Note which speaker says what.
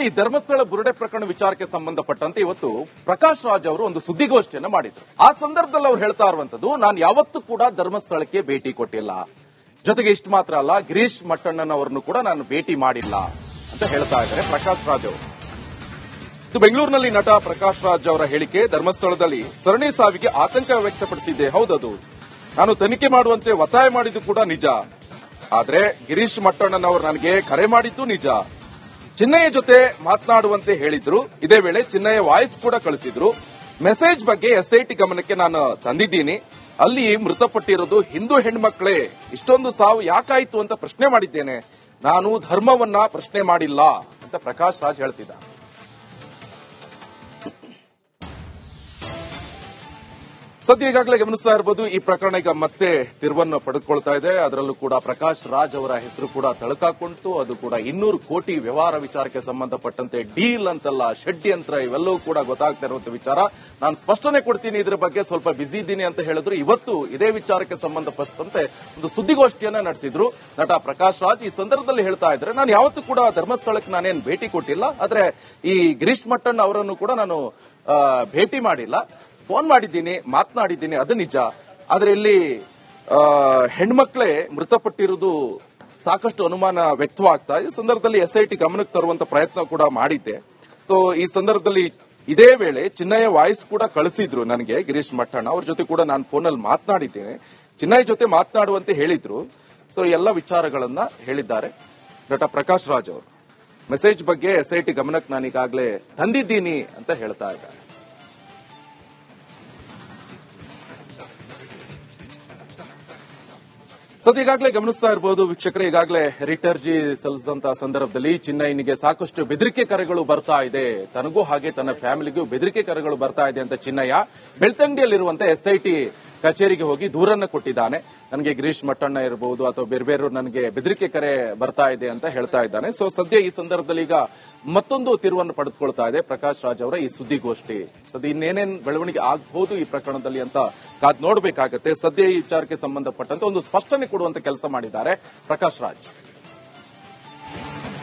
Speaker 1: ಈ ಧರ್ಮಸ್ಥಳ ಬುರುಡೆ ಪ್ರಕರಣ ವಿಚಾರಕ್ಕೆ ಸಂಬಂಧಪಟ್ಟಂತೆ ಇವತ್ತು ಪ್ರಕಾಶ್ ರಾಜ್ ಅವರು ಒಂದು ಸುದ್ದಿಗೋಷ್ಠಿಯನ್ನ ಮಾಡಿದ್ರು. ಆ ಸಂದರ್ಭದಲ್ಲಿ ಅವ್ರು ಹೇಳ್ತಾ ಇರುವಂತದ್ದು, ನಾನು ಯಾವತ್ತೂ ಕೂಡ ಧರ್ಮಸ್ಥಳಕ್ಕೆ ಭೇಟಿ ಕೊಟ್ಟಿಲ್ಲ, ಜೊತೆಗೆ ಇಷ್ಟು ಮಾತ್ರ ಅಲ್ಲ, ಗಿರೀಶ್ ಮಟ್ಟಣ್ಣನವರನ್ನು ಕೂಡ ನಾನು ಭೇಟಿ ಮಾಡಿಲ್ಲ ಅಂತ ಹೇಳ್ತಾ ಇದ್ದಾರೆ ಪ್ರಕಾಶ್ ರಾಜ್ ಅವರು. ಇದು ಬೆಂಗಳೂರಿನಲ್ಲಿ ನಟ ಪ್ರಕಾಶ್ ರಾಜ್ ಅವರ ಹೇಳಿಕೆ. ಧರ್ಮಸ್ಥಳದಲ್ಲಿ ಸರಣಿ ಸಾವಿಗೆ ಆತಂಕ ವ್ಯಕ್ತಪಡಿಸಿದ್ದೆ, ಹೌದದು. ನಾನು ತನಿಖೆ ಮಾಡುವಂತೆ ಒತ್ತಾಯ ಮಾಡಿದ್ದು ಕೂಡ ನಿಜ. ಆದ್ರೆ ಗಿರೀಶ್ ಮಟ್ಟಣ್ಣನವರು ನನಗೆ ಕರೆ ಮಾಡಿದ್ದು ನಿಜ. ಚಿನ್ನಯ್ಯ ಜೊತೆ ಮಾತನಾಡುವಂತೆ ಹೇಳಿದ್ರು. ಇದೇ ವೇಳೆ ಚಿನ್ನಯ್ಯ ವಾಯ್ಸ್ ಕೂಡ ಕಳಿಸಿದ್ರು. ಮೆಸೇಜ್ ಬಗ್ಗೆ ಎಸ್ಐಟಿ ಗಮನಕ್ಕೆ ನಾನು ತಂದಿದ್ದೀನಿ. ಅಲ್ಲಿ ಮೃತಪಟ್ಟಿರೋದು ಹಿಂದೂ ಹೆಣ್ಮಕ್ಳೇ. ಇಷ್ಟೊಂದು ಸಾವು ಯಾಕಾಯ್ತು ಅಂತ ಪ್ರಶ್ನೆ ಮಾಡಿದ್ದೇನೆ. ನಾನು ಧರ್ಮವನ್ನ ಪ್ರಶ್ನೆ ಮಾಡಿಲ್ಲ ಅಂತ ಪ್ರಕಾಶ್ ರಾಜ್ ಹೇಳ್ತಿದ್ದ. ಸದ್ಯ ಈಗಾಗಲೇ ಗಮನಿಸ್ತಾ ಇರಬಹುದು, ಈ ಪ್ರಕರಣ ಈಗ ಮತ್ತೆ ತಿರುವನ್ನು ಪಡೆದುಕೊಳ್ತಾ ಇದೆ. ಅದರಲ್ಲೂ ಕೂಡ ಪ್ರಕಾಶ್ ರಾಜ್ ಅವರ ಹೆಸರು ಕೂಡ ತಳಕಾಕೊಂತು. ಅದು ಕೂಡ 200 ಕೋಟಿ ವ್ಯವಹಾರ ವಿಚಾರಕ್ಕೆ ಸಂಬಂಧಪಟ್ಟಂತೆ ಡೀಲ್ ಅಂತಲ್ಲ, ಷಡ್ಯಂತ್ರ, ಇವೆಲ್ಲವೂ ಕೂಡ ಗೊತ್ತಾಗ್ತಾ ಇರುವಂತಹ ವಿಚಾರ. ನಾನು ಸ್ಪಷ್ಟನೆ ಕೊಡ್ತೀನಿ, ಇದ್ರ ಬಗ್ಗೆ ಸ್ವಲ್ಪ ಬಿಸಿ ಇದ್ದೀನಿ ಅಂತ ಹೇಳಿದ್ರು. ಇವತ್ತು ಇದೇ ವಿಚಾರಕ್ಕೆ ಸಂಬಂಧಪಟ್ಟಂತೆ ಒಂದು ಸುದ್ದಿಗೋಷ್ಠಿಯನ್ನ ನಡೆಸಿದ್ರು ನಟ ಪ್ರಕಾಶ್ ರಾಜ್. ಈ ಸಂದರ್ಭದಲ್ಲಿ ಹೇಳ್ತಾ ಇದ್ದಾರೆ, ನಾನು ಯಾವತ್ತೂ ಕೂಡ ಧರ್ಮಸ್ಥಳಕ್ಕೆ ನಾನೇನು ಭೇಟಿ ಕೊಟ್ಟಿಲ್ಲ, ಆದ್ರೆ ಈ ಗಿರೀಶ್ ಮಟ್ಟಣ್ಣ ಅವರನ್ನು ಕೂಡ ನಾನು ಭೇಟಿ ಮಾಡಿಲ್ಲ. ಫೋನ್ ಮಾಡಿದ್ದೀನಿ, ಮಾತನಾಡಿದ್ದೀನಿ, ಅದು ನಿಜ. ಆದ್ರೆ ಇಲ್ಲಿ ಹೆಣ್ಮಕ್ಳೇ ಮೃತಪಟ್ಟಿರುವುದು ಸಾಕಷ್ಟು ಅನುಮಾನ ವ್ಯಕ್ತವಾಗ್ತಾ. ಈ ಸಂದರ್ಭದಲ್ಲಿ ಎಸ್ಐಟಿ ಗಮನಕ್ಕೆ ತರುವಂತ ಪ್ರಯತ್ನ ಕೂಡ ಮಾಡಿದ್ದೆ. ಸೊ ಈ ಸಂದರ್ಭದಲ್ಲಿ ಇದೇ ವೇಳೆ ಚಿನ್ನಯ್ಯ ವಾಯ್ಸ್ ಕೂಡ ಕಳಿಸಿದ್ರು ನನಗೆ, ಗಿರೀಶ್ ಮಟ್ಟಣ್ಣ ಅವ್ರ ಜೊತೆ ಕೂಡ ನಾನು ಫೋನಲ್ಲಿ ಮಾತನಾಡಿದ್ದೇನೆ. ಚಿನ್ನಯ್ಯ ಜೊತೆ ಮಾತನಾಡುವಂತೆ ಹೇಳಿದ್ರು. ಸೊ ಎಲ್ಲ ವಿಚಾರಗಳನ್ನ ಹೇಳಿದ್ದಾರೆ ನಟ ಪ್ರಕಾಶ್ ರಾಜ್ ಅವರು. ಮೆಸೇಜ್ ಬಗ್ಗೆ ಎಸ್ಐಟಿ ಗಮನಕ್ಕೆ ನಾನು ಈಗಾಗಲೇ ತಂದಿದ್ದೀನಿ ಅಂತ ಹೇಳ್ತಾ ಇದ್ದಾರೆ. ಸದ್ಯ ಈಗಾಗಲೇ ಗಮನಿಸ್ತಾ ಇರಬಹುದು ವೀಕ್ಷಕರೇ, ಈಗಾಗಲೇ ರಿಟ್ ಅರ್ಜಿ ಸಲ್ಲಿಸಿದಂತಹ ಸಂದರ್ಭದಲ್ಲಿ ಚಿನ್ನಯ್ಯನಿಗೆ ಸಾಕಷ್ಟು ಬೆದರಿಕೆ ಕರೆಗಳು ಬರ್ತಾ ಇದೆ. ತನಗೂ ಹಾಗೆ ತನ್ನ ಫ್ಯಾಮಿಲಿಗೂ ಬೆದರಿಕೆ ಕರೆಗಳು ಬರ್ತಾ ಇದೆ ಅಂತ ಚಿನ್ನಯ್ಯ ಬೆಳ್ತಂಗಡಿಯಲ್ಲಿರುವಂತಹ ಎಸ್ಐಟಿ ಕಚೇರಿಗೆ ಹೋಗಿ ದೂರನ್ನ ಕೊಟ್ಟಿದ್ದಾನೆ. ನನಗೆ ಗಿರೀಶ್ ಮಟ್ಟಣ್ಣ ಇರಬಹುದು ಅಥವಾ ಬೇರೆ ಬೇರೆ ನನಗೆ ಬೆದರಿಕೆ ಕರೆ ಬರ್ತಾ ಇದೆ ಅಂತ ಹೇಳ್ತಾ ಇದ್ದಾನೆ. ಸೊ ಸದ್ಯ ಈ ಸಂದರ್ಭದಲ್ಲಿ ಈಗ ಮತ್ತೊಂದು ತಿರುವನ್ನು ಪಡೆದುಕೊಳ್ತಾ ಇದೆ ಪ್ರಕಾಶ್ ರಾಜ್ ಅವರ ಈ ಸುದ್ದಿಗೋಷ್ಠಿ. ಸದ್ಯ ಇನ್ನೇನೇನು ಬೆಳವಣಿಗೆ ಆಗಬಹುದು ಈ ಪ್ರಕರಣದಲ್ಲಿ ಅಂತ ಕಾದ್ ನೋಡಬೇಕಾಗತ್ತೆ. ಸದ್ಯ ಈ ವಿಚಾರಕ್ಕೆ ಸಂಬಂಧಪಟ್ಟಂತೆ ಒಂದು ಸ್ಪಷ್ಟನೆ ಕೊಡುವಂತ ಕೆಲಸ ಮಾಡಿದ್ದಾರೆ ಪ್ರಕಾಶ್ ರಾಜ್.